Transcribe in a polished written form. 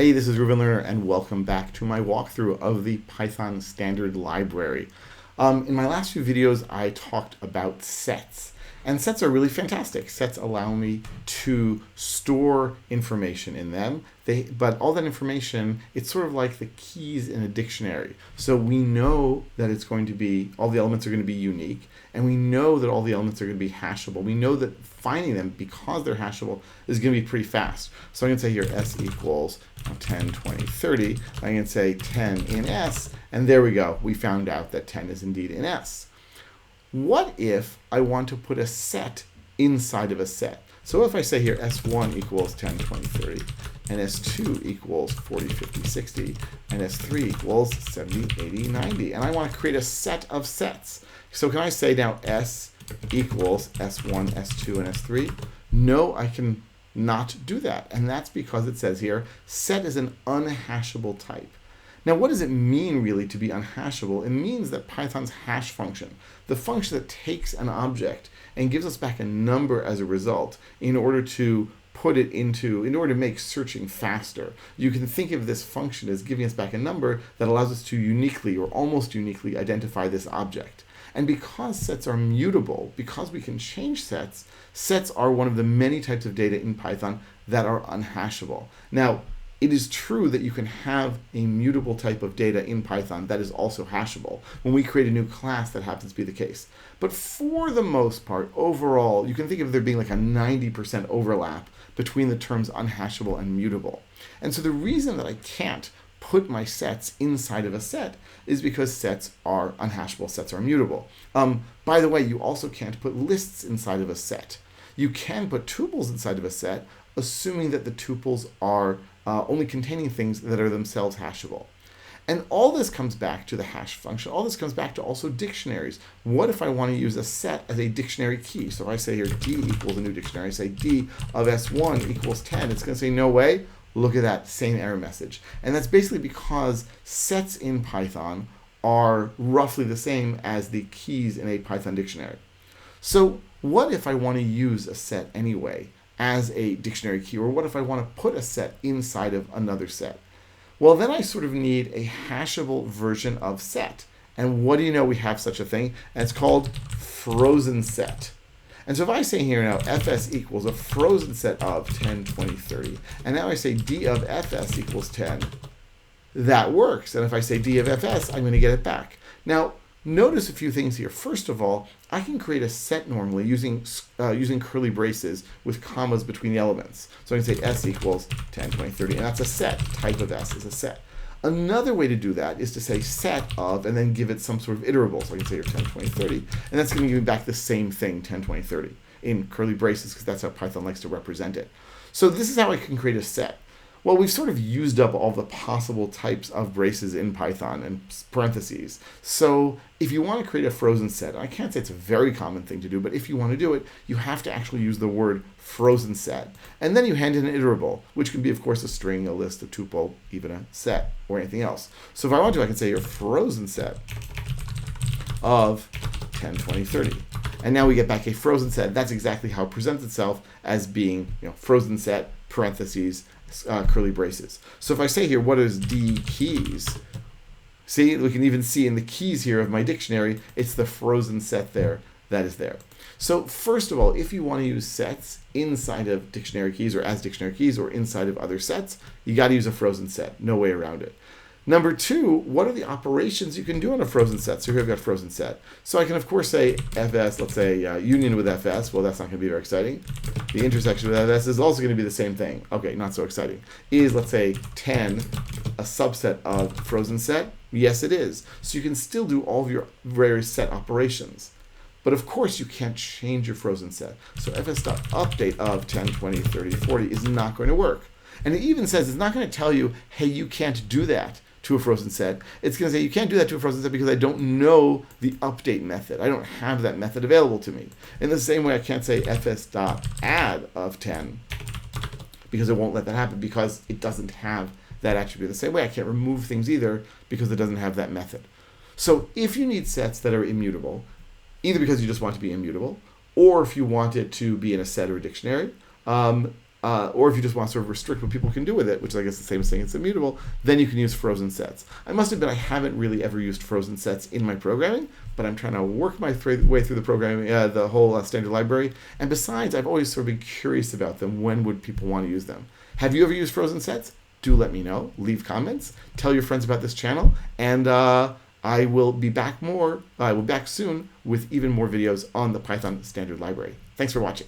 Hey, this is Ruben Lerner, and welcome back to my walkthrough of the Python standard library. In my last few videos, I talked about sets, and sets are really fantastic. Sets allow me to store information in them, but all that information, it's sort of like the keys in a dictionary. So we know that it's going to be, all the elements are going to be unique, and we know that all the elements are going to be hashable. We know that finding them, because they're hashable, is going to be pretty fast. So I'm going to say here s equals 10, 20, 30. I'm going to say 10 in s, and there we go. We found out that 10 is indeed in s. What if I want to put a set inside of a set? So if I say here s1 equals 10, 20, 30, and s2 equals 40, 50, 60, and s3 equals 70, 80, 90, and I want to create a set of sets. So can I say now s equals s1, s2, and s3? No, I can not do that, and that's because it says here set is an unhashable type. Now, what does it mean really to be unhashable? It means that Python's hash function, the function that takes an object and gives us back a number as a result in order to in order to make searching faster. You can think of this function as giving us back a number that allows us to uniquely or almost uniquely identify this object. And because sets are mutable, because we can change sets, sets are one of the many types of data in Python that are unhashable. Now, it is true that you can have a mutable type of data in Python that is also hashable. When we create a new class, that happens to be the case. But for the most part, overall, you can think of there being like a 90% overlap between the terms unhashable and mutable. And so the reason that I can't put my sets inside of a set is because sets are unhashable, sets are mutable. By the way, you also can't put lists inside of a set. You can put tuples inside of a set, assuming that the tuples are only containing things that are themselves hashable. And all this comes back to the hash function. All this comes back to also dictionaries. What if I want to use a set as a dictionary key? So if I say here d equals a new dictionary, I say d of s1 equals 10, it's going to say no way. Look at that, same error message. And that's basically because sets in Python are roughly the same as the keys in a Python dictionary. So what if I want to use a set anyway as a dictionary key? Or what if I want to put a set inside of another set? Well, then I sort of need a hashable version of set. And what do you know, we have such a thing, and it's called frozenset. And so if I say here now fs equals a frozenset of 10, 20, 30, and now I say d of fs equals 10, that works. And if I say d of fs, I'm going to get it back. Now, notice a few things here. First of all, I can create a set normally using curly braces with commas between the elements. So I can say s equals 10, 20, 30, and that's a set. Type of s is a set. Another way to do that is to say set of and then give it some sort of iterable. So I can say here 10, 20, 30, and that's going to give me back the same thing, 10, 20, 30, in curly braces, because that's how Python likes to represent it. So this is how I can create a set. Well, we've sort of used up all the possible types of braces in Python and parentheses. So if you want to create a frozen set, I can't say it's a very common thing to do, but if you want to do it, you have to actually use the word frozen set. And then you hand in an iterable, which can be, of course, a string, a list, a tuple, even a set, or anything else. So if I want to, I can say your frozen set of 10, 20, 30. And now we get back a frozen set. That's exactly how it presents itself, as being, frozen set, parentheses, curly braces. So if I say here, what is d keys? See, we can even see in the keys here of my dictionary, it's the frozen set there that is there. So first of all, if you want to use sets inside of dictionary keys or as dictionary keys or inside of other sets, you got to use a frozen set. No way around it. Number two, what are the operations you can do on a frozen set? So here I've got frozen set. So I can, of course, say fs, let's say union with fs. Well, that's not going to be very exciting. The intersection with fs is also going to be the same thing. Okay, not so exciting. Is, let's say, 10 a subset of frozen set? Yes, it is. So you can still do all of your various set operations. But of course, you can't change your frozen set. So fs.update of 10, 20, 30, 40 is not going to work. And it even says it's not going to tell you, hey, you can't do that to a frozen set. It's going to say you can't do that to a frozen set because I don't know the update method. I don't have that method available to me. In the same way, I can't say fs.add of 10 because it won't let that happen because it doesn't have that attribute. The same way, I can't remove things either because it doesn't have that method. So if you need sets that are immutable, either because you just want to be immutable or if you want it to be in a set or a dictionary, or if you just want to sort of restrict what people can do with it, which I guess the same thing as immutable, then you can use frozen sets. I must admit I haven't really ever used frozen sets in my programming, but I'm trying to work my way through the programming, the whole standard library. And besides, I've always sort of been curious about them. When would people want to use them? Have you ever used frozen sets? Do let me know. Leave comments. Tell your friends about this channel. And I will be back soon with even more videos on the Python standard library. Thanks for watching.